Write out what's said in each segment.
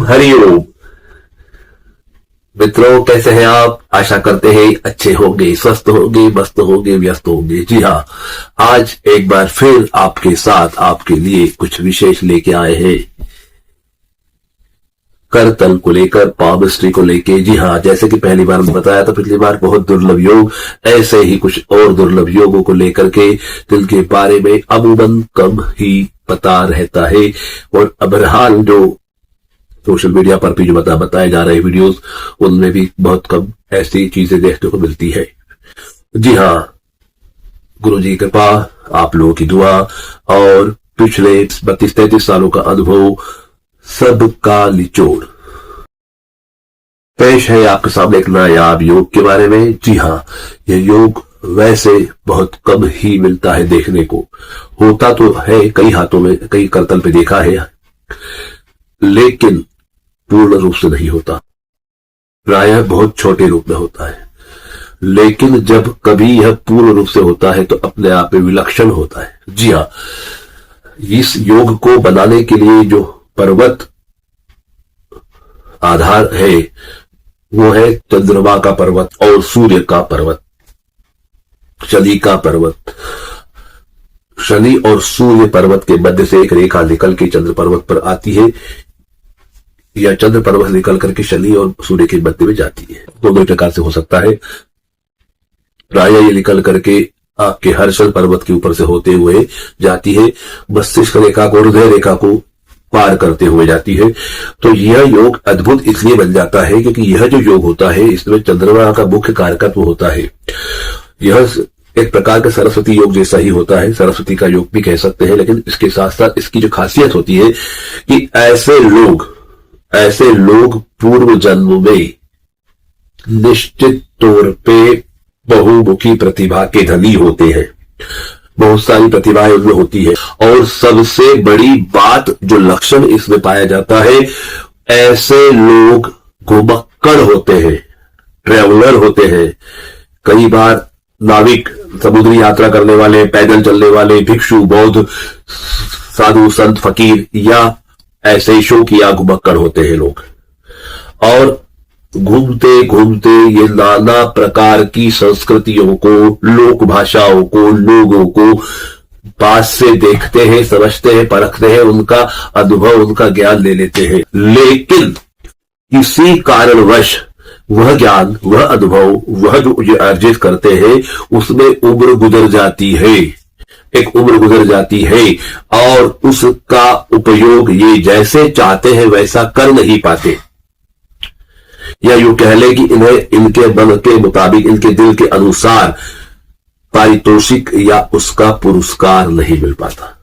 हरिओम। मित्रों, कैसे हैं आप? आशा करते हैं अच्छे होंगे, स्वस्थ होंगे, मस्त होंगे, व्यस्त होंगे। जी हाँ, आज एक बार फिर आपके साथ आपके लिए कुछ विशेष लेके आए हैं, करतल को लेकर, पामिस्ट्री को लेके। जी हाँ, जैसे कि पहली बार बताया था, पिछली बार बहुत दुर्लभ योग, ऐसे ही कुछ और दुर्लभ योगों को लेकर के दिल के बारे में अमूमन कम ही पता रहता है। और बहरहाल जो सोशल मीडिया पर भी जो बताए जा रहे वीडियोस, उनमें भी बहुत कम ऐसी चीजें देखने को मिलती है। जी हाँ, गुरु जी की कृपा, आप लोगों की दुआ और पिछले 32-33 सालों का अनुभव सबका निचोड़ पेश है आपके सामने एक नायाब योग के बारे में। जी हाँ, यह योग वैसे बहुत कम ही मिलता है देखने को। होता तो है कई हाथों में, कई करतल पे देखा है, लेकिन पूर्ण रूप से नहीं होता, प्रायः बहुत छोटे रूप में होता है। लेकिन जब कभी यह पूर्ण रूप से होता है तो अपने आप में विलक्षण होता है। जी हाँ, इस योग को बनाने के लिए जो पर्वत आधार है वो है चंद्रमा का पर्वत और सूर्य का पर्वत, शनि का पर्वत। शनि और सूर्य पर्वत के मध्य से एक रेखा निकल के चंद्र पर्वत पर आती है, या चंद्र पर्वत निकल करके शनि और सूर्य के मध्य में जाती है। दोनों प्रकार से हो सकता है। प्रायः ये निकल करके आपके हर्षल पर्वत के ऊपर से होते हुए जाती है, मस्तिष्क रेखा को, हृदय रेखा को पार करते हुए जाती है। तो यह योग अद्भुत इसलिए बन जाता है क्योंकि यह जो योग होता है इसमें चंद्रमा का मुख्य कारकत्व होता है। यह एक प्रकार का सरस्वती योग जैसा ही होता है, सरस्वती का योग भी कह सकते हैं। लेकिन इसके साथ साथ इसकी जो खासियत होती है कि ऐसे लोग पूर्व जन्म में निश्चित तौर पे बहुमुखी प्रतिभा के धनी होते हैं। बहुत सारी प्रतिभाएं उनमें होती है, और सबसे बड़ी बात जो लक्षण इसमें पाया जाता है, ऐसे लोग घुमक्कड़ होते हैं, ट्रेवलर होते हैं। कई बार नाविक, समुद्री यात्रा करने वाले, पैदल चलने वाले, भिक्षु, बौद्ध, साधु, संत, फकीर, या ऐसे ही शौकिया घुमक्कड़ होते हैं लोग। और घूमते घूमते ये नाना प्रकार की संस्कृतियों को, लोक भाषाओं को, लोगों को पास से देखते हैं, समझते हैं, परखते हैं, उनका अनुभव, उनका ज्ञान ले लेते हैं। लेकिन किसी कारणवश वह ज्ञान, वह अनुभव, वह जो अर्जित करते हैं, उसमें उम्र गुजर जाती है, एक उम्र गुजर जाती है, और उसका उपयोग ये जैसे चाहते हैं वैसा कर नहीं पाते। या यूं कह ले कि इन्हें इनके मन के मुताबिक, इनके दिल के अनुसार पारितोषिक या उसका पुरस्कार नहीं मिल पाता।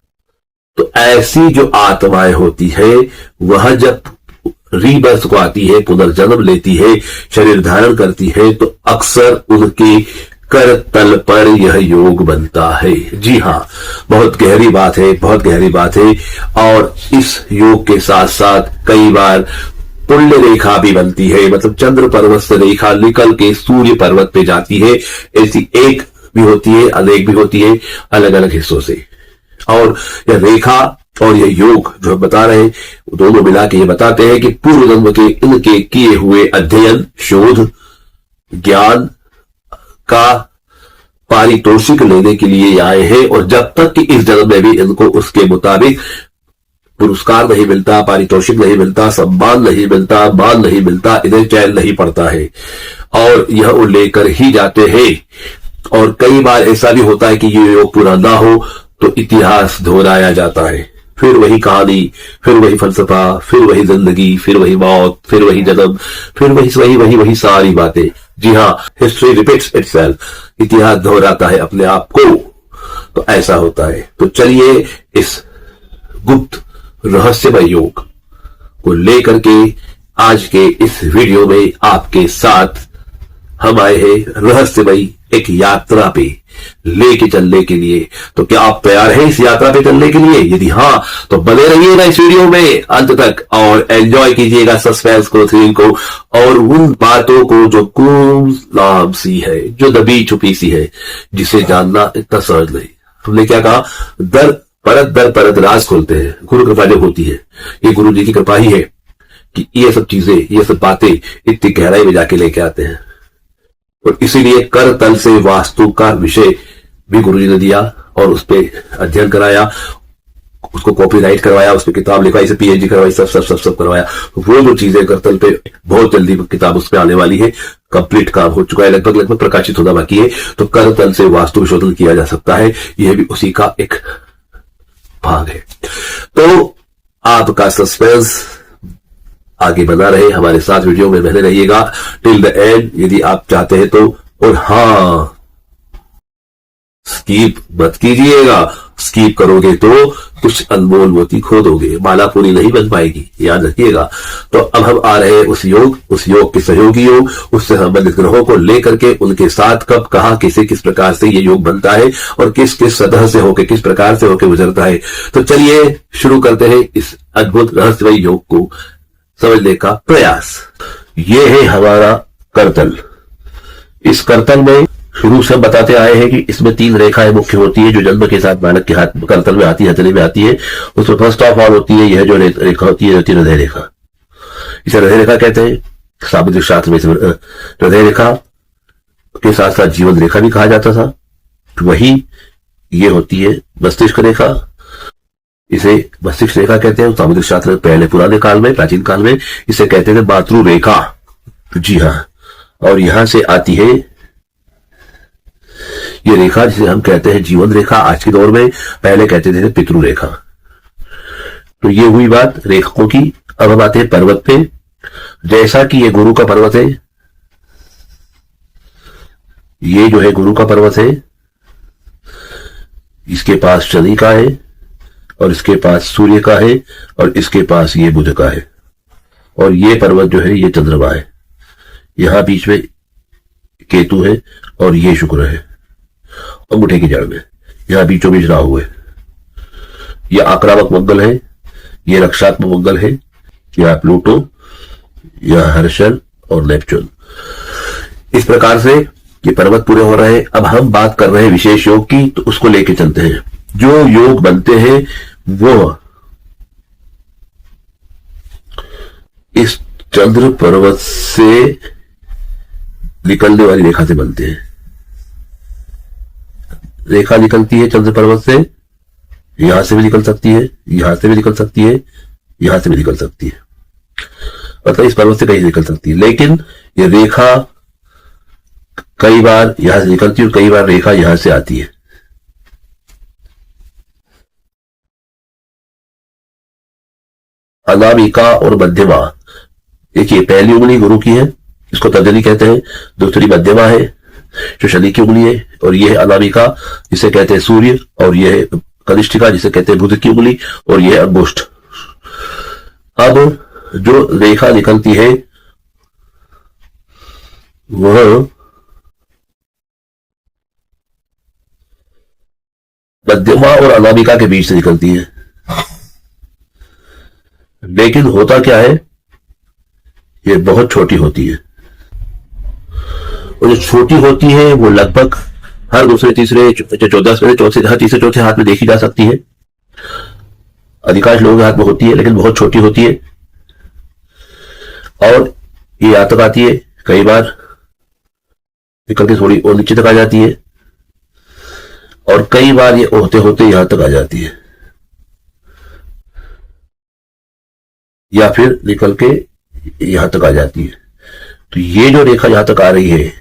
तो ऐसी जो आत्माएं होती है, वह जब रीबर्थ को आती है, पुनर्जन्म लेती है, शरीर धारण करती है, तो अक्सर उनके करतल पर यह योग बनता है। जी हाँ, बहुत गहरी बात है, बहुत गहरी बात है। और इस योग के साथ साथ कई बार पुण्य रेखा भी बनती है, मतलब चंद्र पर्वत से रेखा निकल के सूर्य पर्वत पे जाती है। ऐसी एक भी होती है, अनेक भी होती है, अलग अलग हिस्सों से। और यह रेखा और यह योग जो हम बता रहे हैं, दोनों मिला के ये बताते हैं कि पूर्व जन्म के इनके किए हुए अध्ययन, शोध, ज्ञान का पारितोषिक लेने के लिए आए हैं। और जब तक कि इस जन्म में भी इनको उसके मुताबिक पुरस्कार नहीं मिलता, पारितोषिक नहीं मिलता, सम्मान नहीं मिलता, मान नहीं मिलता, इन्हें चैन नहीं पड़ता है, और यह वो लेकर ही जाते हैं। और कई बार ऐसा भी होता है कि ये योग पूरा ना हो तो इतिहास दोहराया जाता है, फिर वही कहानी, फिर वही फलसफा, फिर वही जिंदगी, फिर वही मौत, फिर वही जन्म, फिर वही सारी बातें। जी हाँ, हिस्ट्री रिपीट्स इटसेल्फ, इतिहास दोहराता है अपने आप को। तो ऐसा होता है। तो चलिए इस गुप्त रहस्यमय योग को लेकर के आज के इस वीडियो में आपके साथ हम आए हैं रहस्यमय एक यात्रा पे लेके चलने के लिए। तो क्या आप तैयार हैं इस यात्रा पे चलने के लिए? यदि हाँ, तो बने रहिएगा इस वीडियो में अंत तक और एंजॉय कीजिएगा सस्पेंस को, थ्रिल को, और उन बातों को जो गुमनाम सी है, जो दबी छुपी सी है, जिसे जानना इतना सहज नहीं। तुमने क्या कहा? दर परत राज खोलते हैं। गुरु कृपा जब होती है, ये गुरु जी की कृपा ही है कि ये सब चीजें, ये सब बातें इतनी गहराई में जाके लेके आते हैं। और इसीलिए कर तल से वास्तु का विषय भी गुरुजी ने दिया और उस पर अध्ययन कराया, उसको कॉपीराइट करवाया, उस पर किताब लिखवाई, इसे पीएचडी करवाई, सब सब सब सब करवाया। वो जो चीजें करतल पे बहुत जल्दी किताब उस पर आने वाली है, कंप्लीट काम हो चुका है, लगभग लगभग प्रकाशित होना बाकी है। तो करतल से वास्तु विशोधन किया जा सकता है, यह भी उसी का एक भाग है। तो आपका सस्पेंस आगे बना रहे, हमारे साथ वीडियो में बने रहिएगा टिल द एंड यदि आप चाहते हैं तो। और हाँ, स्कीप मत कीजिएगा, स्कीप करोगे तो कुछ अनमोल मोती खो दोगे, माला पूरी नहीं बन पाएगी, याद रखिएगा। तो अब हम आ रहे हैं उस योग के सहयोगी योग, उससे संबंधित ग्रहों को लेकर के उनके साथ कब कहां किसे किस प्रकार से ये योग बनता है और किस किस सतह से होकर किस प्रकार से होकर गुजरता है। तो चलिए शुरू करते हैं इस अद्भुत रहस्यमय योग को समझने का प्रयास। ये है हमारा करतल। इस करतल में शुरू से बताते आए हैं कि इसमें 3 रेखाएं मुख्य होती है जो जन्म के साथ बालक के हाथ करतल में आती है, हथेली में आती है। उसमें फर्स्ट ऑफ ऑल होती है यह जो रेखा होती है हृदय रेखा। इसे हृदय रेखा कहते हैं। सामुद्रिक शास्त्र में हृदय रेखा के साथ साथ जीवन रेखा भी कहा जाता था। वही ये होती है मस्तिष्क रेखा, इसे मस्तिष्क रेखा कहते हैं। सामुद्रिक शास्त्र में पहले पुराने काल में, प्राचीन काल में इसे कहते थे मातृ रेखा। जी हाँ, और यहां से आती है ये रेखा जिसे हम कहते हैं जीवन रेखा आज के दौर में, पहले कहते थे पितृ रेखा। तो ये हुई बात रेखाओं की। अब हम आते हैं पर्वत पे। जैसा कि ये गुरु का पर्वत है, ये जो है गुरु का पर्वत है, इसके पास शनि का है और इसके पास सूर्य का है और इसके पास ये बुध का है। और ये पर्वत जो है ये चंद्रमा है, यहां बीच में केतु है और ये शुक्र है अंगूठे की जड़ में, यहां बीचों बीच राहु है। यह आक्रामक मंगल है, यह रक्षात्मक मंगल है, यह प्लूटो, यह हर्षल और नेपच्यून। इस प्रकार से ये पर्वत पूरे हो रहे हैं। अब हम बात कर रहे हैं विशेष योग की, तो उसको लेके चलते हैं। जो योग बनते हैं वो इस चंद्र पर्वत से निकलने वाली रेखा से बनते हैं। रेखा निकलती है चंद्र पर्वत से, यहां से भी निकल सकती है, यहां से भी निकल सकती है, यहां से भी निकल सकती है, मतलब इस पर्वत से कहीं निकल सकती है। लेकिन ये रेखा कई बार यहां से निकलती है और कई बार रेखा यहां से आती है। अनामिका और मध्यमा, देखिए पहली उंगली गुरु की है, इसको तर्जनी कहते हैं। दूसरी मध्यमा है जो शनि की उंगली है, और यह है अनामिका जिसे कहते हैं सूर्य, और यह है कनिष्ठिका जिसे कहते हैं बुध की उंगली, और यह है अंगुष्ठ। अब जो रेखा निकलती है वह मध्यमा और अनामिका के बीच से निकलती है। लेकिन होता क्या है, ये बहुत छोटी होती है, और जो छोटी होती है वो लगभग हर दूसरे तीसरे चौथे हर तीसरे चौथे हाथ में देखी जा सकती है। अधिकांश लोगों के हाथ में होती है लेकिन बहुत छोटी होती है, और ये यहां तक आती है, कई बार निकल के थोड़ी और नीचे तक आ जाती है, और कई बार ये होते होते यहां तक आ जाती है, या फिर निकल के यहां तक आ जाती है। तो ये जो रेखा यहां तक आ रही है,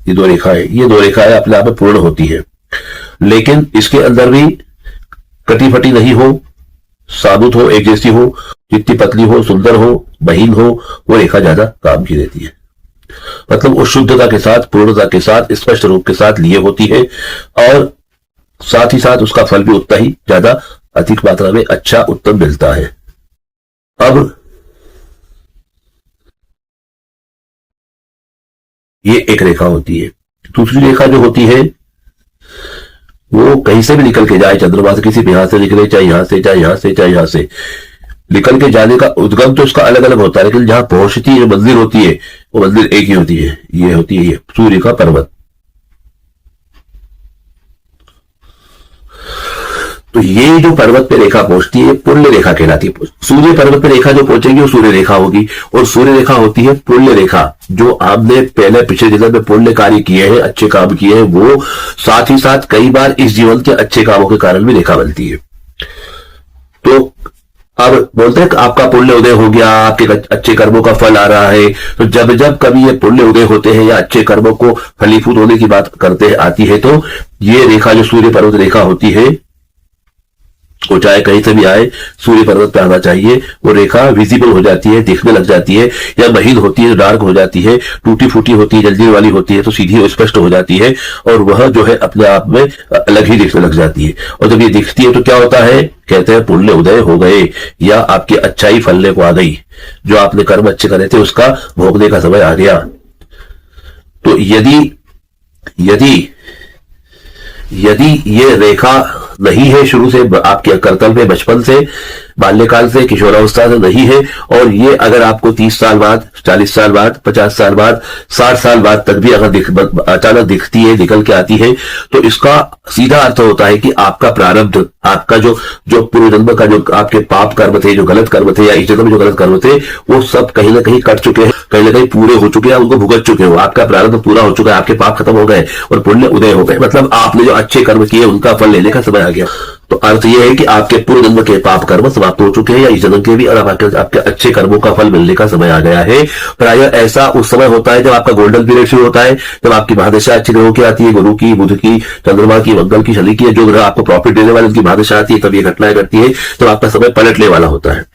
ये दो रेखाएं अपने आप में पूर्ण होती है। लेकिन इसके अंदर भी कटी फटी नहीं हो, साबुत हो, एक जैसी हो, जितनी पतली हो, सुंदर हो, महीन हो, वो रेखा ज्यादा काम की रहती है। मतलब उस शुद्धता के साथ, पूर्णता के साथ, स्पष्ट रूप के साथ लिए होती है, और साथ ही साथ उसका फल भी उतना ही ज्यादा अधिक मात्रा में अच्छा उत्तम मिलता है। अब ये एक रेखा होती है। दूसरी रेखा जो होती है वो कहीं से भी निकल के जाए, चंद्रमा से किसी भी यहां से निकले, चाहे यहां से, चाहे यहां से, चाहे यहां से निकल के जाने का उद्गम तो इसका अलग अलग होता है, लेकिन जहां पहुंचती है, जो मंजिल होती है, वो मंजिल एक ही होती है। ये होती है ये सूर्य का पर्वत। तो ये जो पर्वत पे रेखा पहुंचती है पुण्य रेखा कहलाती है। सूर्य पर्वत पे रेखा जो पहुंचेगी वो सूर्य रेखा होगी, और सूर्य रेखा होती है पुण्य रेखा। जो आपने पहले पिछले जीवन में पुण्य कार्य किए हैं, अच्छे काम किए हैं, वो साथ ही साथ कई बार इस जीवन के अच्छे कामों के कारण भी रेखा बनती है। तो अब बोलते हैं कि आपका पुण्य उदय हो गया, आपके अच्छे कर्मों का फल आ रहा है। तो जब जब कभी ये पुण्य उदय होते हैं या अच्छे कर्मों को फलीभूत होने की बात करते आती है, तो ये रेखा जो सूर्य पर्वत रेखा होती है, वो चाहे कहीं से भी आए, सूर्य पर्वत पे आना चाहिए। वो रेखा विजिबल हो जाती है, दिखने लग जाती है, या महीन होती है, डार्क हो जाती है, टूटी फूटी होती है, जल्दी वाली होती है, तो सीधी स्पष्ट हो जाती है, और वह जो है अपने आप में अलग ही दिखने लग जाती है। और जब ये दिखती है तो क्या होता है, कहते हैं पुण्य उदय हो गए, या आपकी अच्छाई फलने को आ गई, जो आपने कर्म अच्छे करे थे उसका भोगने का समय आ गया। तो यदि यदि यदि ये रेखा नहीं है शुरू से, आपके कर्तव्य में बचपन से, बाल्यकाल से, किशोरावस्था से नहीं है, और ये अगर आपको 30 साल बाद, 40 साल बाद, 50 साल बाद, 60 साल बाद तक भी अगर अचानक दिखती है, निकल के आती है, तो इसका सीधा अर्थ होता है कि आपका प्रारब्ध, आपका जो जो पूर्व जन्म का जो आपके पाप कर्म थे, जो गलत कर्म थे, या इस जन्म में जो गलत कर्म थे, वो सब कहीं ना कहीं कट चुके हैं, कहीं ना कहीं पूरे हो चुके हैं, उनको भुगत चुके हो। आपका प्रारब्ध पूरा हो चुका है, आपके पाप खत्म हो गए और पुण्य उदय हो गए। मतलब आपने जो अच्छे कर्म किए उनका फल लेने का समय आ गया। तो अर्थ यह है कि आपके पूर्व जन्म के पाप कर्म समाप्त हो चुके हैं, या इस जन्म के भी, और आपके अच्छे कर्मों का फल मिलने का समय आ गया है। प्राय ऐसा उस समय होता है जब आपका गोल्डन पीरियड शुरू होता है, जब आपकी महादशा अच्छी ग्रहों की आती है, गुरु की, बुध की, चंद्रमा की, मंगल की, शनि की, जो ग्रह आपको प्रॉफिट देने वाले उनकी महादशा आती है, तब ये घटनाएं घटती है, जब आपका समय पलटने वाला होता है।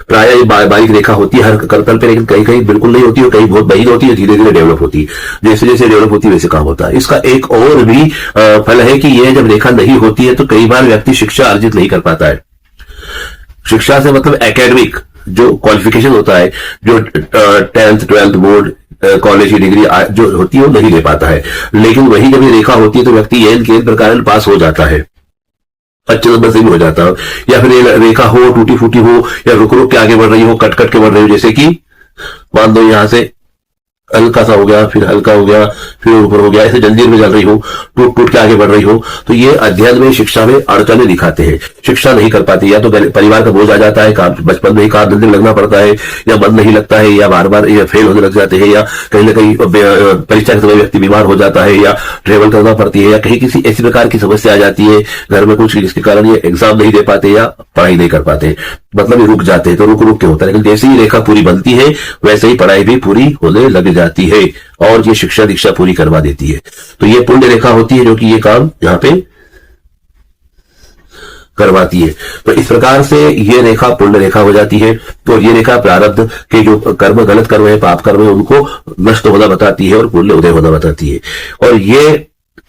प्राय ये बारीक रेखा होती है हर करतल पे, लेकिन कहीं कहीं बिल्कुल नहीं होती है, कहीं बहुत बरीक होती है, धीरे धीरे डेवलप होती है। जैसे जैसे डेवलप होती है वैसे काम होता है। इसका एक और भी फल है कि ये जब रेखा नहीं होती है तो कई बार व्यक्ति शिक्षा अर्जित नहीं कर पाता है। शिक्षा से मतलब एकेडमिक जो क्वालिफिकेशन होता है, जो 10th 12th बोर्ड कॉलेज की डिग्री जो होती है वो नहीं ले पाता है। लेकिन वही जब ये रेखा होती है तो व्यक्ति एन के प्रकार पास हो जाता है, अच्छे नंबर से भी हो जाता हो। या फिर रेखा हो, टूटी फूटी हो, या रुक रुक के आगे बढ़ रही हो, कट कट के बढ़ रही हो, जैसे कि मान दो यहां से हल्का सा हो गया, फिर हल्का हो गया, फिर ऊपर हो गया, ऐसे जंजीर में चल रही हो, टूट टूट के आगे बढ़ रही हो, तो ये अध्ययन में, शिक्षा में अड़चने दिखाते हैं। शिक्षा नहीं कर पाती, या तो परिवार का बोझ आ जाता है, काम बचपन में ही काम धंधे में लगना पड़ता है, या मन नहीं लगता है, या बार बार फेल होने लग जाते हैं, या कहीं ना कहीं परीक्षा के समय व्यक्ति बीमार हो जाता है, या ट्रेवल करना पड़ती है, या कहीं किसी ऐसी प्रकार की समस्या आ जाती है घर में कुछ, जिसके कारण ये एग्जाम नहीं दे पाते या पढ़ाई नहीं कर पाते, मतलब ये रुक जाते हैं। तो रुक रुक के होता है, लेकिन जैसे ही रेखा पूरी बनती है वैसे ही पढ़ाई भी पूरी होने लग जाती है, और ये शिक्षा दीक्षा पूरी करवा देती है। तो ये पुण्य रेखा होती है जो कि ये काम यहां पे करवाती है। तो इस प्रकार से ये रेखा पुण्य रेखा हो जाती है। तो ये रेखा प्रारब्ध के जो कर्म, गलत कर्म है, पाप कर्म है, उनको नष्ट होना बताती है और पुण्य उदय होना बताती है। और ये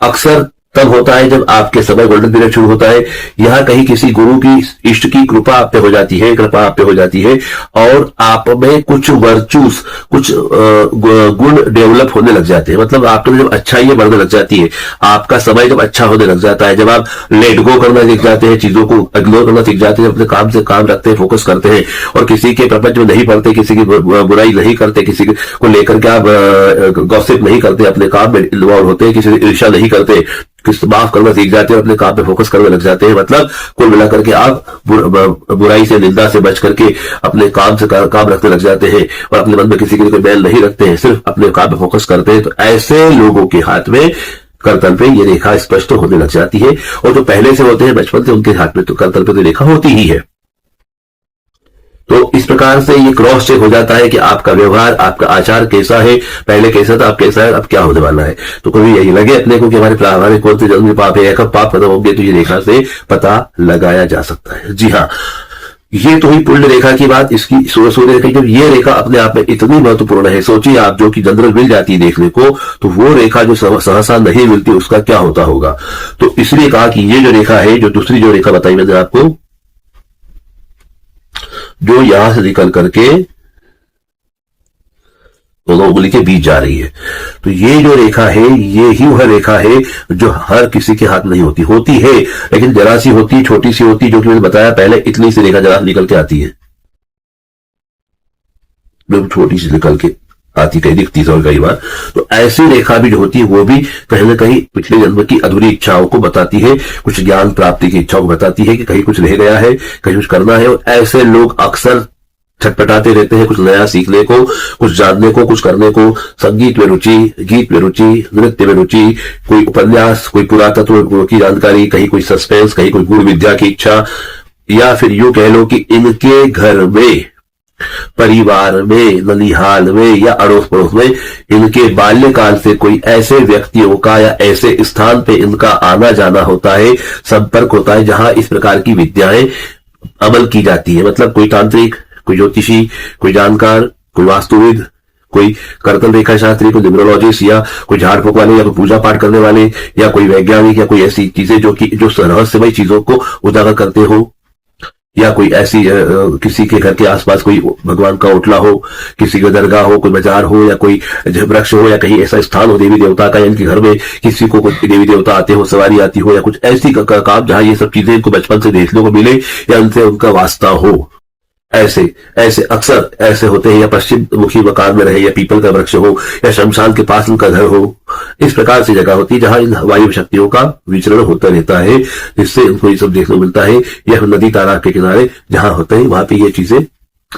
अक्सर तब होता है जब आपके समय गोल्डन पीरियड शुरू होता है, यहां कहीं किसी गुरु की, इष्ट की कृपा आप पे हो जाती है, कृपा आप पे हो जाती है, और आप में कुछ वर्चूस, कुछ गुण डेवलप होने लग जाते हैं। मतलब आपके जब अच्छाइयां बढ़ने लग जाती है, आपका समय जब अच्छा होने लग जाता है, जब आप लेट गो करना सीख जाते हैं, चीजों को इग्नोर करना सीख जाते हैं, अपने काम से काम रखते हैं, फोकस करते हैं, और किसी के प्रपंच में नहीं पड़ते, किसी की बुराई नहीं करते, किसी को लेकर के आप गॉसिप नहीं करते, अपने काम में इन्वॉल्व होते हैं, किसी की ईर्ष्या नहीं करते, किस माफ करना सीख जाते हैं और अपने काम पे फोकस करने लग जाते हैं। मतलब कुल मिलाकर के आप बुराई से, निंदा से बच करके अपने काम से काम रखने लग जाते हैं, और अपने मन में किसी के लिए कोई बैल नहीं रखते हैं, सिर्फ अपने काम पे फोकस करते हैं। तो ऐसे लोगों के हाथ में करतल पे ये रेखा स्पष्ट होने लग जाती है, और जो पहले से होते हैं बचपन से, उनके हाथ में तो करतल पे तो रेखा होती ही है। तो इस प्रकार से ये क्रॉस चेक हो जाता है कि आपका व्यवहार, आपका आचार कैसा है, पहले कैसा था, अब कैसा है, अब क्या होने वाला है। तो कभी यही लगे अपने को कि हमारे कौन से जन्म में पाप है, या कब पाप खत्म होंगे, तो ये रेखा से पता लगाया जा सकता है। जी हाँ, ये तो ही पुण्य रेखा की बात। इसकी सूर्य रेखा, जब ये रेखा अपने आप में इतनी महत्वपूर्ण है, सोचिए आप, जो कि जनरल मिल जाती है देखने को, तो वो रेखा जो सहसा नहीं मिलती उसका क्या होता होगा। तो इसलिए कहा कि ये जो रेखा है, जो दूसरी जो रेखा बताई मैंने आपको, जो यहां से निकल करके दोनों उंगली के बीच जा रही है, तो ये जो रेखा है, ये ही वह रेखा है जो हर किसी के हाथ नहीं होती। होती है लेकिन जरा सी होती है, छोटी सी होती है, जो कि मैंने बताया पहले, इतनी सी रेखा जरा निकल के आती है, बिल्कुल छोटी सी निकल के आती, कहीं दिखती है कई बार। तो ऐसी रेखा भी जो होती है वो भी कहीं ना कहीं पिछले जन्म की अधूरी इच्छाओं को बताती है, कुछ ज्ञान प्राप्ति की इच्छाओं को बताती है कि कहीं कुछ रह गया है, कहीं कुछ करना है। और ऐसे लोग अक्सर छटपटाते रहते हैं कुछ नया सीखने को, कुछ जानने को, कुछ करने को। संगीत में रुचि, गीत में रुचि, नृत्य में रुचि, कोई उपन्यास, कोई पुरातत्व की जानकारी, कहीं कोई सस्पेंस, कहीं कोई गूढ़ विद्या की इच्छा, या फिर यूं कह लो कि इनके घर में, परिवार में, ननिहाल में या अड़ोस पड़ोस में इनके बाल्यकाल से कोई ऐसे व्यक्तियों का या ऐसे स्थान पे इनका आना जाना होता है, संपर्क होता है, जहां इस प्रकार की विद्याएं अमल की जाती है। मतलब कोई तांत्रिक, कोई ज्योतिषी, कोई जानकार, कोई वास्तुविद, कोई कर्तन रेखा शास्त्री, कोई न्यूमरोलॉजिस्ट, या कोई झाड़ फूक वाले, या कोई पूजा पाठ करने वाले, या कोई वैज्ञानिक, या कोई ऐसी चीजें जो रहस्यमय चीजों को उजागर करते हो, या कोई ऐसी किसी के घर के आसपास कोई भगवान का ओटला हो, किसी का दरगाह हो, कोई बाजार हो, या कोई वृक्ष हो, या कहीं ऐसा स्थान हो देवी देवता का, या इनके घर में किसी को कोई देवी देवता आते हो, सवारी आती हो, या कुछ ऐसी काम जहां ये सब चीजें इनको बचपन से देखने को मिले या उनसे उनका वास्ता हो। ऐसे ऐसे अक्सर ऐसे होते हैं, या पश्चिम मुखी मकान में रहे, या पीपल का वृक्ष हो, या शमशान के पास उनका घर हो। इस प्रकार से जगह होती है जहां इन वायु शक्तियों का विचरण होता रहता है, जिससे इनको ये सब देखने को मिलता है। यह नदी तालाब के किनारे जहां होते हैं वहां पे ये चीजें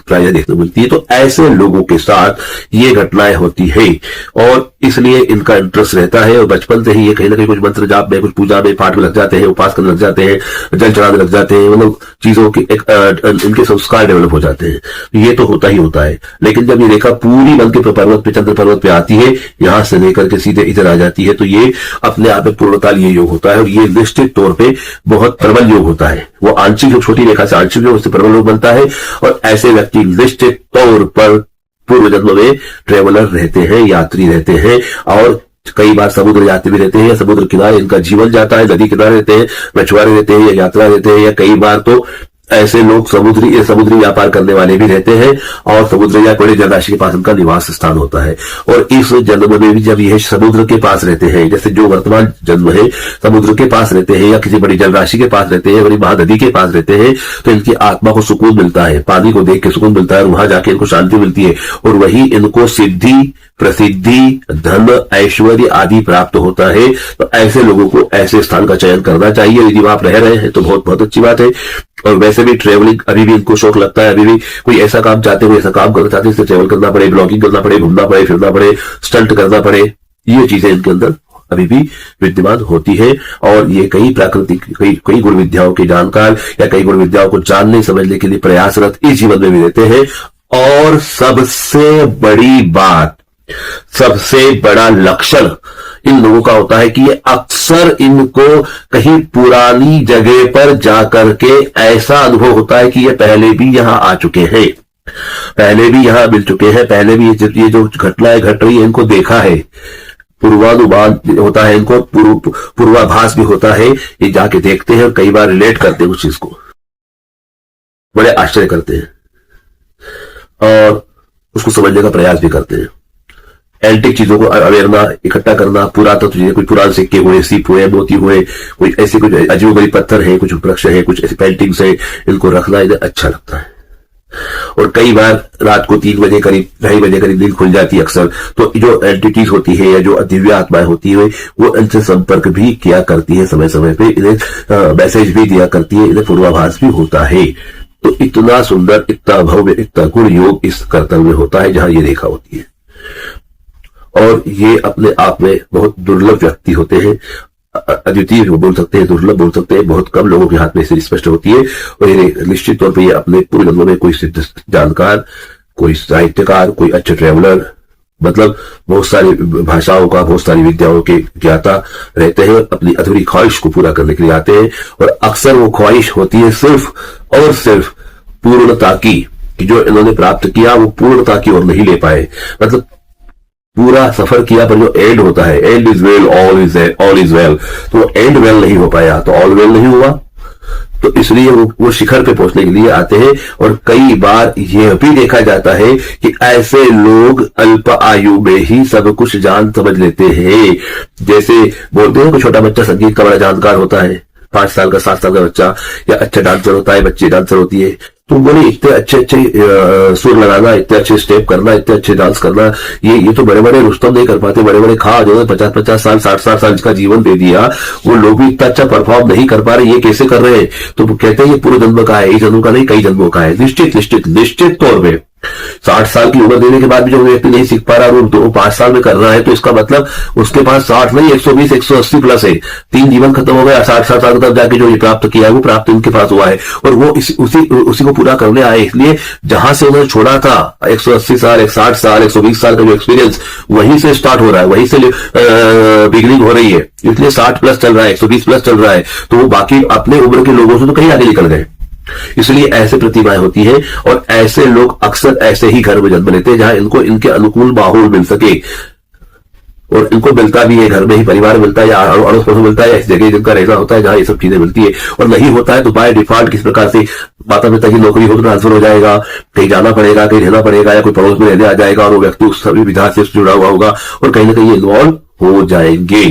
प्राय देखने को मिलती है। तो ऐसे लोगों के साथ ये घटनाएं होती है और इसलिए इनका इंटरेस्ट रहता है, और बचपन से ही ये कहीं ना कहीं कुछ मंत्र जाप में, कुछ पूजा में, पाठ में लग जाते हैं, उपास करने लग जाते हैं, जल चढ़ाने लग जाते हैं। मतलब चीजों के इनके संस्कार डेवलप हो जाते हैं। ये तो होता ही होता है। लेकिन जब ये रेखा पूरी बन के पर्वत पे, चंद्र पर्वत पे आती है, यहां से लेकर के सीधे इधर आ जाती है, तो ये अपने आप में पूर्णता लिए योग होता है। और ये निश्चित तौर पर बहुत प्रबल योग होता है। वो आंशिक योग, छोटी रेखा से आंशिक योग, उससे प्रबल योग बनता है। और ऐसे व्यक्ति निश्चित तौर पर पूर्व जन्म में ट्रेवलर रहते हैं, यात्री रहते हैं, और कई बार समुद्र यात्री भी रहते हैं, या समुद्र किनारे इनका जीवन जाता है, नदी किनारे रहते हैं, मछुआरे रहते हैं, या यात्रा रहते हैं, या कई बार तो ऐसे लोग समुद्री व्यापार करने वाले भी रहते हैं, और समुद्र या बड़े जलराशि के पास उनका निवास स्थान होता है। और इस जन्म में भी जब यह समुद्र के पास रहते हैं, जैसे जो वर्तमान जन्म है समुद्र के पास रहते हैं, या किसी बड़ी जलराशि के पास रहते हैं, बड़ी महानदी के पास रहते हैं, तो इनकी आत्मा को सुकून मिलता है, पानी को देख के सुकून मिलता है, वहां जाके इनको शांति मिलती है, और वही इनको सिद्धि, प्रसिद्धि, धन, ऐश्वर्य आदि प्राप्त होता है। तो ऐसे लोगों को ऐसे स्थान का चयन करना चाहिए। यदि आप रह रहे हैं तो बहुत बहुत अच्छी बात है। और वैसे भी ट्रेवलिंग अभी भी इनको शौक लगता है, अभी भी कोई ऐसा काम चाहते हो, ऐसा काम करना चाहते हैं, इससे ट्रेवल करना पड़े, ब्लॉगिंग करना पड़े, घूमना पड़े, फिरना पड़े, स्टंट करना पड़े, ये चीजें इनके अंदर अभी भी विद्यमान होती है। और ये कई प्राकृतिक, कई गुण विद्याओं के जानकार, या कई गुण विद्याओं को जानने समझने के लिए प्रयासरत इस जीवन में भी रहते हैं। और सबसे बड़ी बात, सबसे बड़ा लक्षण इन लोगों का होता है कि ये अक्सर इनको कहीं पुरानी जगह पर जाकर के ऐसा अनुभव होता है कि ये पहले भी यहां आ चुके हैं, पहले भी यहां मिल चुके हैं, पहले भी ये जो घटनाएं घट रही है इनको देखा है। पूर्वानुमान होता है इनको, पूर्वाभास भी होता है। ये जाके देखते हैं और कई बार रिलेट करते हैं उस चीज को, बड़े आश्चर्य करते हैं और उसको समझने का प्रयास भी करते हैं। एंटिक चीजों को अवेरना, इकट्ठा करना, पुरातत्व चीजें, कुछ पुराने सिक्के हुए, सीप हुए, मोती हुए, कोई ऐसे कुछ अजीबोगरीब पत्थर है, कुछ वृक्ष है, कुछ ऐसी पेंटिंग्स है, इनको रखना इन्हें अच्छा लगता है। और कई बार रात को 3 बजे करीब, 2:30 बजे करीब नींद खुल जाती है अक्सर, तो जो एंटिटीज होती है या जो दिव्य आत्माएं होती है वो इनसे संपर्क भी किया करती है, समय समय पे इन्हें मैसेज भी दिया करती है, इन्हें पूर्वाभास भी होता है। तो इतना सुंदर, इतना भव्य, इतना गुण योग इस कर्तव्य में होता है जहां ये रेखा होती है। और ये अपने आप में बहुत दुर्लभ व्यक्ति होते हैं, अद्वितीय बोल सकते हैं, दुर्लभ बोल सकते हैं। बहुत कम लोगों के हाथ में इसे स्पष्ट होती है। और ये निश्चित तौर पर ये अपने पूरे जन्म में कोई सिद्ध जानकार, कोई साहित्यकार, कोई अच्छे ट्रेवलर, मतलब बहुत सारी भाषाओं का, बहुत सारी विद्याओं के ज्ञाता रहते हैं। अपनी अधूरी ख्वाहिश को पूरा करने के लिए आते हैं। और अक्सर वो ख्वाहिश होती है सिर्फ और सिर्फ पूर्णता की, कि जो इन्होंने प्राप्त किया वो पूर्णता की ओर नहीं ले पाए। मतलब पूरा सफर किया पर जो एंड होता है, and is well, all is well, तो वो एंड वेल नहीं हो पाया, तो ऑल वेल नहीं हुआ। तो इसलिए वो शिखर पे पहुंचने के लिए आते हैं। और कई बार यह भी देखा जाता है कि ऐसे लोग अल्प आयु में ही सब कुछ जान समझ लेते हैं। जैसे बोलते हैं कोई छोटा बच्चा संगीत का बड़ा जानकार होता है, 5 साल का, 7 साल का बच्चा, या अच्छा डांसर होता है, बच्ची डांसर होती है, तो बोले इतने अच्छे अच्छे सुर लगाना, इतने अच्छे स्टेप करना, इतने अच्छे डांस करना, ये तो बड़े बड़े रुस्तम नहीं कर पाते, बड़े बड़े खा जो 50-50 साल 60-60 साल का जीवन दे दिया, वो लोग भी इतना अच्छा परफॉर्म नहीं कर पा रहे, ये कैसे कर रहे हैं? तो वो कहते हैं ये पूरे जन्म का है, एक जन्म का नहीं, कई जन्मों का है। निश्चित निश्चित निश्चित तौर पर 60 साल की उम्र देने के बाद भी जो व्यक्ति नहीं सीख पा रहा और वो 5 साल में कर रहा है, तो इसका मतलब उसके पास 60 नहीं 120 180 प्लस है। 3 जीवन खत्म हो गया, 60 साल तक जाके जो ये प्राप्त किया है वो प्राप्त इनके पास हुआ है, और वो उसी को पूरा करने आए। इसलिए जहां से उन्होंने छोड़ा था 180 साल 160 साल 120 साल का जो एक्सपीरियंस, वहीं से स्टार्ट हो रहा है, वहीं से बिगनिंग हो रही है। इसलिए 60 प्लस चल रहा है, 120 प्लस चल रहा है, तो वो बाकी अपने उम्र के लोगों से तो कहीं आगे निकल गए। इसलिए ऐसे प्रतिभाएं होती है, और ऐसे लोग अक्सर ऐसे ही घर में जन्म लेते हैं जहां इनको इनके अनुकूल माहौल मिल सके, और इनको मिलता भी है, घर में ही परिवार मिलता है, या अड़ोस पड़ोस मिलता है, या इस जगह जिनका रहना होता है जहां ये सब चीजें मिलती है। और नहीं होता है तो बाय डिफॉल्ट किस प्रकार से माता पिता की नौकरी हो तो ट्रांसफर हो जाएगा, कहीं जाना पड़ेगा, कहीं रहना पड़ेगा, या कोई पड़ोस में रहने आ जाएगा, और वो व्यक्ति उस सभी विधा से जुड़ा हुआ होगा, और कहीं ना कहीं ये इन्वॉल्व हो जाएंगे।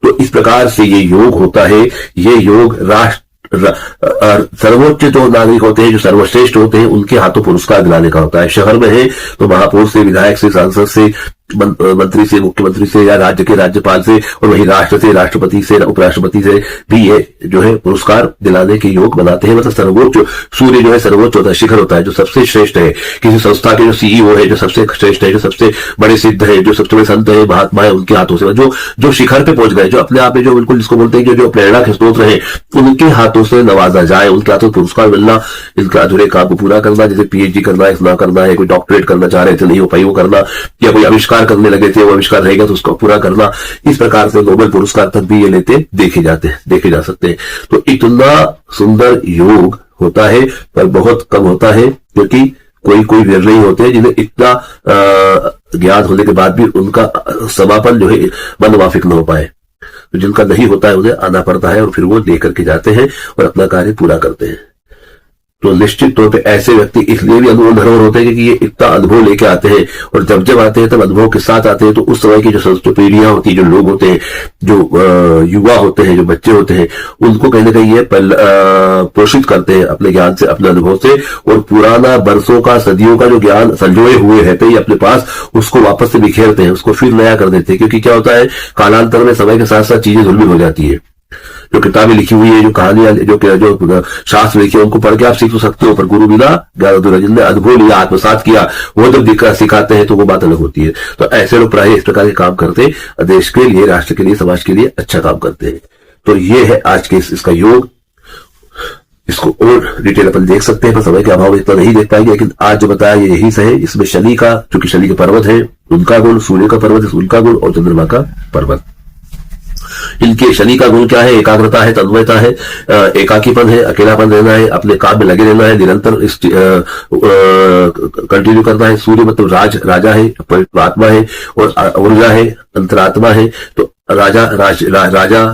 तो इस प्रकार से ये योग होता है। ये योग सर्वोच्च जो नागरिक होते हैं, जो सर्वश्रेष्ठ होते हैं, उनके हाथों पुरस्कार दिलाने का होता है। शहर में है तो महापौर से, विधायक से, सांसद से, मंत्री से, मुख्यमंत्री से, या राज्य के राज्यपाल से, और वही राष्ट्र से, राष्ट्रपति से, उपराष्ट्रपति से भी ये जो है पुरस्कार दिलाने के योग बनाते हैं। मतलब सर्वोच्च सूर्य जो है सर्वोच्च होता है, शिखर होता है, जो सबसे श्रेष्ठ है। किसी संस्था के जो सीईओ है, जो सबसे श्रेष्ठ है, जो सबसे बड़े सिद्ध है, जो सबसे बड़े संत है, महात्मा है, उनके हाथों से जो शिखर पे पहुंच गए, जो अपने आप में जो बिल्कुल जिसको बोलते हैं जो प्रेरणा के स्रोत रहे, उनके हाथों से नवाजा जाए, उनके हाथों पुरस्कार मिलना, इनका अधूरे काम को पूरा करना, जैसे पीएचडी करना है, ना करना है, कोई डॉक्टरेट करना चाह रहे थे नहीं हो पाई वो करना, या कोई आविष्कार करने लगे थे, वो आविष्कार रहेगा तो उसको पूरा करना। इस प्रकार से नोबेल पुरस्कार तक भी ये लेते देखे जा सकते हैं। तो इतना सुंदर योग होता है, पर बहुत कम होता है, क्योंकि कोई विरले होते हैं जिन्हें इतना ज्ञान होने के बाद भी उनका समापन जो है मन वाफिक न हो पाए। तो जिनका नहीं होता है उन्हें आना पड़ता है, और फिर वो लेकर के जाते हैं और अपना कार्य पूरा करते हैं। तो निश्चित तौर पे ऐसे व्यक्ति इसलिए भी अनुभव धरोहर होते हैं क्योंकि ये इतना अनुभव लेके आते हैं, और जब आते हैं तब अनुभव के साथ आते हैं। तो उस समय की जो पीढ़ियां होती है, जो लोग होते हैं, जो युवा होते हैं, जो बच्चे होते हैं, उनको कहीं ना कहीं ये पोषित करते हैं अपने ज्ञान से, अपने अनुभव से, और पुराना बरसों का, सदियों का जो ज्ञान संजोए हुए रहते हैं अपने पास, उसको वापस से बिखेरते हैं, उसको फिर नया कर देते हैं। क्योंकि क्या होता है, कालांतर में समय के साथ साथ चीजें धुलमिल हो जाती है। जो किताबें लिखी हुई है, जो कहानियां, जो शास्त्र लिखे, उनको पढ़ के आप सीख तो सकते हो, पर गुरु बिना ज्ञान, जिनने अनुभव लिया, आत्मसात किया, वो जब सिखाते हैं तो वो बात अलग होती है। तो ऐसे लोग प्राय इस प्रकार के काम करते हैं, देश के लिए, राष्ट्र के लिए, समाज के लिए अच्छा काम करते हैं। तो ये है आज के इसका योग। इसको और डिटेल अपन देख सकते हैं, पर समय के अभाव में इतना नहीं देख पाएंगे, लेकिन आज जो बताया ये यही सही है। इसमें शनि का, चूंकि शनि के पर्वत है, उनका गुण, सूर्य का पर्वत है उनका गुण, और चंद्रमा का पर्वत। इनके शनि का गुण क्या है? एकाग्रता है, तन्मयता है, एकाकीपन है, अकेलापन रहना है, अपने काम में लगे रहना है, निरंतर कंटिन्यू करना है। सूर्य मतलब राजा है, आत्मा है, और ऊर्जा है, अंतरात्मा है। तो राजा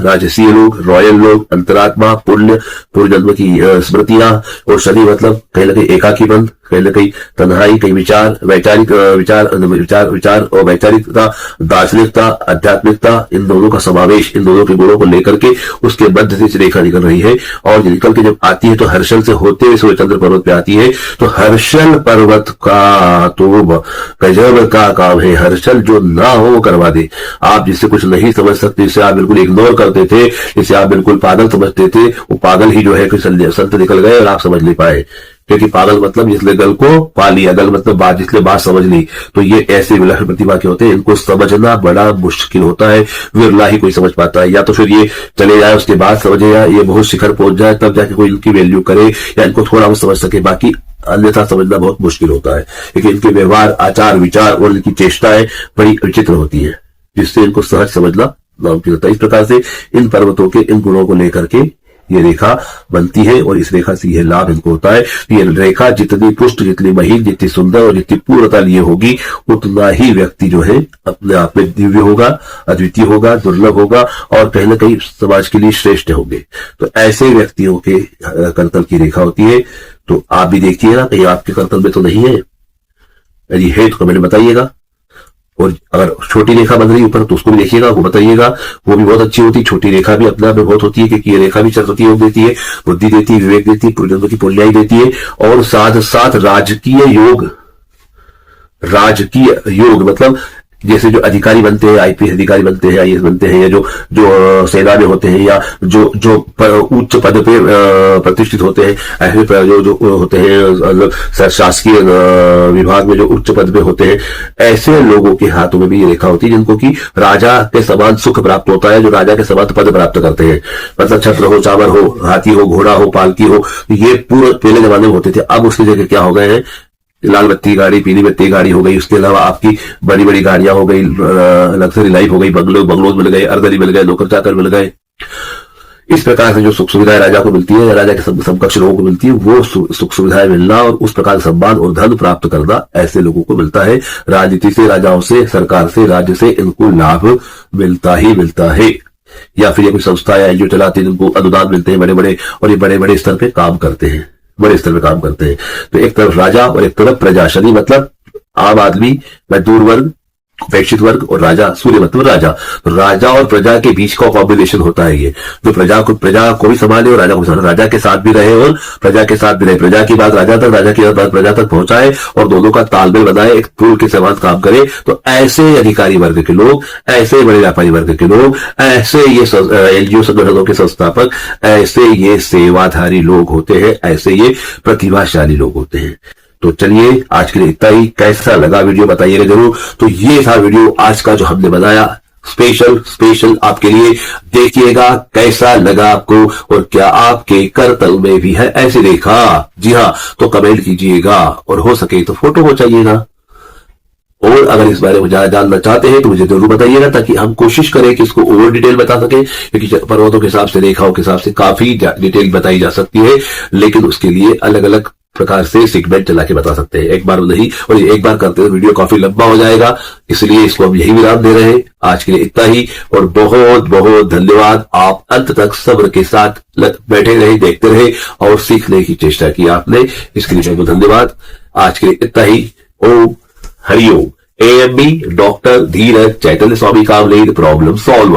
राजसीय लोग, रॉयल लोग, अंतरात्मा, पूर्वजन्म की स्मृतियां, और शनि मतलब कहीं ना कहीं एकाकीपन, कहीं ना कहीं तन्हाई, कहीं विचार, वैचारिक विचार और वैचारिकता, दार्शनिकता, आध्यात्मिकता, इन दोनों का समावेश, इन दोनों के गुणों को लेकर के उसके मध्य से रेखा निकल रही है। और निकल के जब आती है तो हर्षल से होते हुए सूर्यचंद्र पर्वत पे आती है। तो हर्षल पर्वत का तो गजब का काम है, हर्षल जो ना हो वो करवा दे। आप जिससे कुछ नहीं समझ सकते, जिसे आप बिल्कुल इग्नोर करते थे, जिसे आप बिल्कुल पागल समझते थे, वो पागल ही जो है कोई संत निकल गए और आप समझ नहीं पाए। क्योंकि पागल मतलब जिसने गल को पा लिया, गल मतलब बात, जिसने बात समझ ली। तो ये ऐसे विलक्षण प्रतिभा के होते हैं, इनको समझना बड़ा मुश्किल होता है, विरला ही कोई समझ पाता है। या तो फिर ये चले जाए, उसके बाद समझे, या ये बहुत शिखर पहुंच जाए तब जाके कोई इनकी वैल्यू करे या इनको थोड़ा बहुत समझ सके, बाकी अन्यथा समझना बहुत मुश्किल होता है। क्योंकि इनके व्यवहार, आचार, विचार और इनकी चेष्टाएं बड़ी विचित्र होती है, जिससे इनको सहज समझना नामुमकिन होता है। इस प्रकार से इन पर्वतों के इन गुणों को लेकर के ये रेखा बनती है, और इस रेखा से यह लाभ इनको होता है। ये रेखा जितनी पुष्ट, जितनी महीन, जितनी सुंदर और जितनी पूर्णता लिए होगी, उतना ही व्यक्ति जो है अपने आप में दिव्य होगा, अद्वितीय होगा, दुर्लभ होगा, और कहीं ना कहीं समाज के लिए श्रेष्ठ होंगे। तो ऐसे व्यक्तियों के करतल की रेखा होती है। तो आप भी देखिए ना, कहीं आपके करतल में तो नहीं है, यदि है तो कमेंट बताइएगा। और अगर छोटी रेखा बन रही है ऊपर तो उसको भी देखिएगा, वो बताइएगा, वो भी बहुत अच्छी होती है। छोटी रेखा भी अपने आप में बहुत होती है, क्योंकि ये रेखा भी सरस्वती योग देती है, बुद्धि देती है, विवेक देती है, पूर्वजन्म की पुण्याई देती है। और साथ साथ राजकीय योग मतलब जैसे जो अधिकारी बनते हैं, आईपीएस अधिकारी बनते हैं, आईएएस बनते हैं, या जो जो सेना में होते हैं, या जो उच्च पद पे प्रतिष्ठित होते हैं, ऐसे जो होते हैं शासकीय विभाग में जो उच्च पद पे होते हैं, ऐसे लोगों के हाथों में भी ये रेखा होती है, जिनको कि राजा के समान सुख प्राप्त होता है, जो राजा के समान पद प्राप्त करते हैं। मतलब छत्र हो, चावर हो, हाथी हो, घोड़ा हो, पालकी हो, ये पूरे पहले जमाने में होते थे। अब उसकी जगह क्या हो गए हैं, लाल बत्ती गाड़ी, पीली बत्ती गाड़ी हो गई, उसके अलावा आपकी बड़ी बड़ी गाड़ियां हो गई, लग्जरी लाइफ हो गई, बंगलोज मिल गए, अर्दली मिल गए, नौकर चाकर मिल गए। इस प्रकार से जो सुख सुविधाएं राजा को मिलती है, राजा के समकक्ष लोगों को मिलती है, वो सुख सुविधाएं मिलना और उस प्रकार सम्मान और धन प्राप्त करना ऐसे लोगों को मिलता है। राजनीति से, राजाओं से, सरकार से, राज्य से इनको लाभ मिलता ही मिलता है। या फिर ये कोई संस्था या एनजीओ चलाती है जिनको अनुदान मिलते हैं बड़े बड़े, और ये बड़े बड़े स्तर पे काम करते हैं, बड़े स्तर पे काम करते हैं। तो एक तरफ राजा और एक तरफ प्रजा। शनि मतलब आम आदमी, मजदूर वर्ग, उपेक्षित वर्ग, और राजा सूर्य मतलब राजा। तो राजा और प्रजा के बीच का कॉम्बिनेशन होता है ये, जो प्रजा को भी संभाले और राजा को भी संभाले, राजा के साथ भी रहे और प्रजा के साथ भी रहे, प्रजा की बात राजा तक, राजा की बात प्रजा तक पहुंचाए और दोनों का तालमेल बनाए, एक पुल के समान काम करे। तो ऐसे अधिकारी वर्ग के लोग, ऐसे बड़े व्यापारी वर्ग के लोग, ऐसे ये एनजीओ संगठनों के संस्थापक, ऐसे ये सेवाधारी लोग होते हैं, ऐसे ये प्रतिभाशाली लोग होते हैं। तो चलिए आज के लिए इतना ही। कैसा लगा वीडियो बताइएगा जरूर। तो ये था वीडियो आज का जो हमने बनाया स्पेशल आपके लिए। देखिएगा कैसा लगा आपको, और क्या आपके करतल में भी है ऐसी रेखा? जी हाँ, तो कमेंट कीजिएगा और हो सके तो फोटो पहुंचाइएगा। और अगर इस बारे में ज्यादा जानना चाहते हैं तो मुझे जरूर बताइएगा, ताकि हम कोशिश करें कि इसको और डिटेल बता सके, क्योंकि पर्वतों के हिसाब से, रेखाओं के हिसाब से काफी डिटेल बताई जा सकती है, लेकिन उसके लिए अलग अलग प्रकार से सेगमेंट चला के बता सकते हैं, एक बार नहीं। और एक बार करते हैं वीडियो काफी लंबा हो जाएगा, इसलिए इसको हम यही विराम दे रहे हैं। आज के लिए इतना ही, और बहुत बहुत धन्यवाद। आप अंत तक सब्र के साथ बैठे रहे, देखते रहे और सीखने की चेष्टा की आपने, इसके लिए बहुत धन्यवाद। आज के लिए इतना ही। ओम हरिओम। AMB डॉक्टर धीरज चैतन्य स्वामी कामलेद, प्रॉब्लम सॉल्वर।